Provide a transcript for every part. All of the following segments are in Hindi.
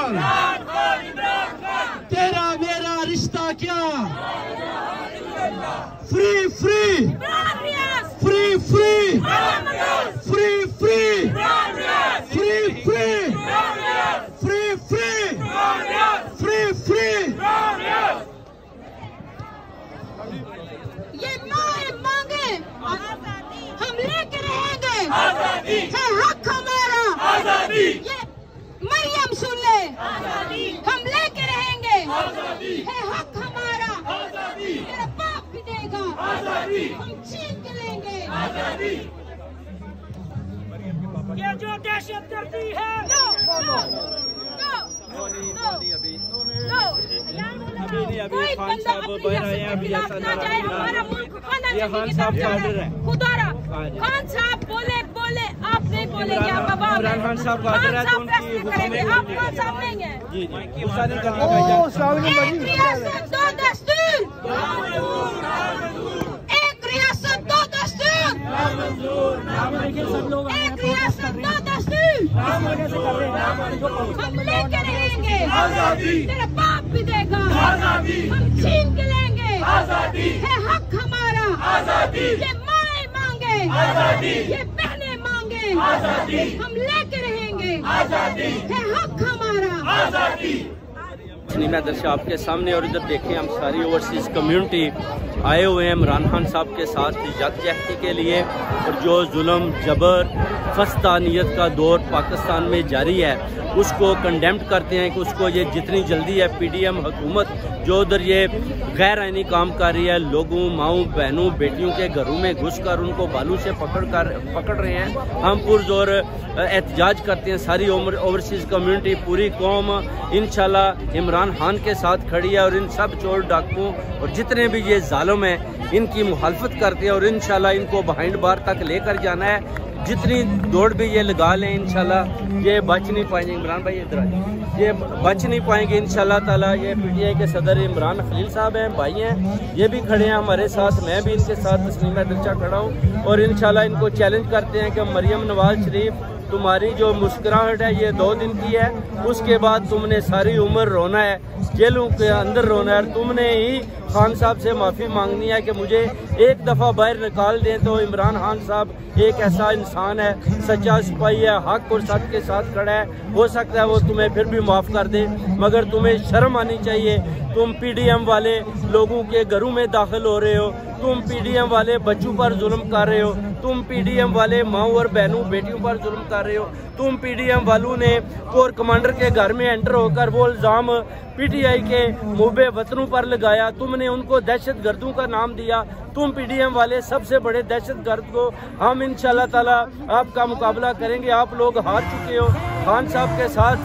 खान, तेरा मेरा रिश्ता क्या, free free free free free free free free free free free free. ये मांगे हम लेके रहेंगे, है हक हमारा आजादी। ये मरियम सुन ले, हम लेके रहेंगे, है हक हमारा आजादी। मेरा बाप भी देगा आजादी, हम छीन के लेंगे आजादी। ये जो दहशतगर्दी है, कोई बंदा अपनी खिलाफ ना जाए, हमारा मुल्क खाना नहीं है। खुदारा खान साहब बोले आप नहीं बोलेंगे, आप इमरान खान साहब का ऑर्डर है तो उनकी करेंगे, आप खान साहब नहीं है। जी एक रियासत दो दस्तूर, एक रियासत दो दस्तूर, एक रियासत दो दस्तूर। हम लेके रहेंगे आजादी, तेरा बाप भी देगा आजादी, हम छीन के लेंगे आजादी। है हक हमारा आजादी, ये माए मांगे आजादी, ये बहने मांगे आजादी, हम लेके रहेंगे आजादी। है हक हमारा आजादी। मैं दर्शक आपके सामने, और इधर देखें हम सारी ओवरसीज़ कम्युनिटी आए हुए हैं इमरान खान साहब के साथ यकजहती के लिए। और जो जुल्म जबर फस्तानियत का दौर पाकिस्तान में जारी है उसको कंडेम्ड करते हैं कि उसको ये जितनी जल्दी है PDM हुकूमत जो उधर ये गैर आइनी काम कर रही है, लोगों माओं बहनों बेटियों के घरों में घुसकर उनको बालू से पकड़ रहे हैं, हम पुरजोर एहतजाज करते हैं। सारी ओवरसीज़ कम्युनिटी पूरी कौम इंशाल्लाह इमरान खान के साथ खड़ी है और इन सब चोर डाकुओं और जितने भी ये जालिम हैं इनकी मुखालफत करते हैं और इंशाल्लाह इनको बिहाइंड बार तक लेकर जाना है। जितनी दौड़ भी ये लगा लें इंशाल्लाह ये बच नहीं पाएंगे। इमरान भाई इधर आइए, ये बच नहीं पाएंगे इंशाल्लाह ताला। ये PTI के सदर इमरान खलील साहब हैं, भाई हैं, ये भी खड़े हैं हमारे साथ, मैं भी इनके साथ तस्लीमा दिलचा खड़ा हूँ। और इंशाल्लाह इनको चैलेंज करते हैं कि मरियम नवाज शरीफ तुम्हारी जो मुस्कुराहट है ये 2 दिन की है, उसके बाद तुमने सारी उम्र रोना है, जेलों के अंदर रोना है। तुमने ही खान साहब से माफ़ी मांगनी है कि मुझे एक दफ़ा बाहर निकाल दें। तो इमरान खान साहब एक ऐसा इंसान है, सच्चा सिपाही है, हक और सच के साथ खड़ा है, हो सकता है वो तुम्हें फिर भी माफ़ कर दे, मगर तुम्हें शर्म आनी चाहिए। तुम PDM वाले लोगों के घरों में दाखिल हो रहे हो, तुम PDM वाले बच्चों पर जुल्म कर रहे हो, तुम PDM वाले माओ और बहनों बेटियों पर जुल्म कर रहे हो, तुम PDM वालों ने कोर कमांडर के घर में एंटर होकर वो इल्ज़ाम PTI के मुबे वतनों पर लगाया, तुमने उनको दहशत गर्दों का नाम दिया। तुम PDM वाले सबसे बड़े दहशत गर्द को हम इंशाल्लाह ताला आपका मुकाबला करेंगे। आप लोग हार चुके हो, खान साहब के साथ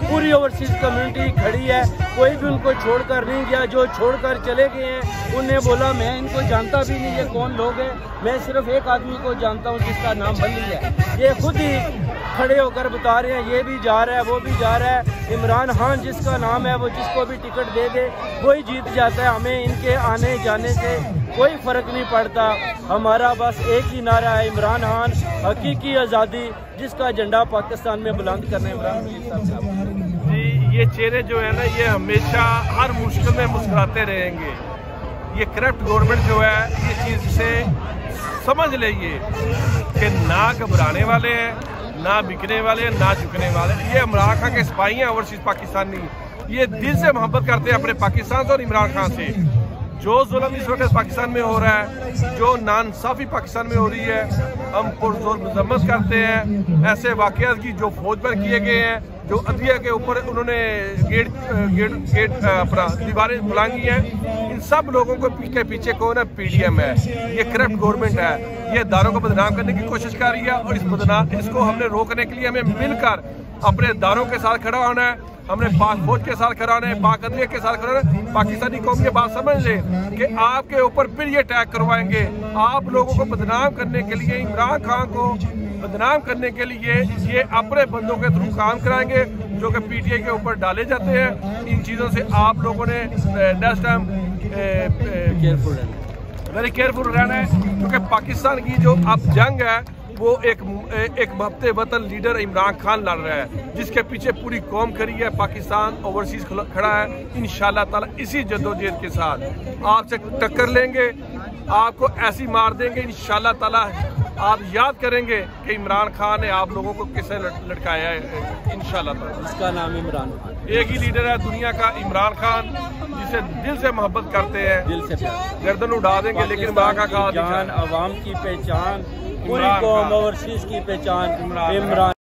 पूरी ओवरसीज़ कम्युनिटी खड़ी है, कोई भी उनको छोड़कर नहीं गया। जो छोड़कर चले गए हैं उन्हें बोला मैं इनको जानता भी नहीं ये कौन लोग हैं, मैं सिर्फ एक आदमी को जानता हूँ जिसका नाम बल्ली है। ये खुद ही खड़े होकर बता रहे हैं, ये भी जा रहा है वो भी जा रहा है। इमरान खान जिसका नाम है वो जिसको भी टिकट दे दे वही जीत जाता है। हमें इनके आने जाने से कोई फ़र्क नहीं पड़ता, हमारा बस एक ही नारा है, इमरान खान हकीकी आज़ादी, जिसका झंडा पाकिस्तान में बुलंद करना है। इमरान साहब जी, ये चेहरे जो है ना ये हमेशा हर मुश्किल में मुस्कुराते रहेंगे। ये करप्ट गवर्नमेंट जो है ये चीज़ से समझ लीजिए कि ना घबराने वाले हैं, ना बिकने वाले हैं, ना झुकने वाले। ये इमरान खान के सिपाही हैं ओवरसीज़ पाकिस्तानी, ये दिल से मोहब्बत करते हैं अपने पाकिस्तान से और इमरान खान से। जो जुल्म इस वक्त पाकिस्तान में हो रहा है, जो नाइंसाफ़ी पाकिस्तान में हो रही है, हम पुरजोर मजम्मत करते हैं। ऐसे वाक़यात की जो फौज पर किए गए हैं, जो अदलिया के ऊपर उन्होंने गेट अपना दीवारें बुलांगी हैं, इन सब लोगों को पीछे कौन है? PDM है। ये करप्ट गवर्नमेंट है, ये दारों को बदनाम करने की कोशिश कर रही है और इसको हमने रोकने के लिए हमें मिलकर अपने दारों के साथ खड़ा होना है, हमने पाक फौज के साथ खड़ा होना है, पाक अदलिया के साथ खड़ा होना है। पाकिस्तानी कौम ये बात समझ ले कि आपके ऊपर फिर ये अटैक करवाएंगे। आप लोगों को बदनाम करने के लिए, इमरान खान को बदनाम करने के लिए ये अपने बंदों के थ्रू काम कराएंगे जो कि PTI के ऊपर डाले जाते हैं। इन चीज़ों से आप लोगों ने नेक्स्ट टाइम वेरी केयरफुल रहना है, क्योंकि पाकिस्तान की जो अब जंग है वो एक एक महबते वतन लीडर इमरान खान लड़ रहा है, जिसके पीछे पूरी कौम खड़ी है, पाकिस्तान ओवरसीज खड़ा है। इंशाल्लाह ताला इसी जद्दोजहद के साथ आपसे टक्कर लेंगे, आपको ऐसी मार देंगे इंशाल्लाह ताला। आप याद करेंगे कि इमरान खान ने आप लोगों को किससे लटकाया है इंशाल्लाह ताला। इसका नाम इमरान खान, एक ही लीडर है दुनिया का, इमरान खान, जिसे दिल से मोहब्बत करते हैं, दिल से प्यार, गर्दन उड़ा देंगे लेकिन वहाँ का जान, अवाम की पहचान, पूरी कौम ओवरसीज की पहचान इमरान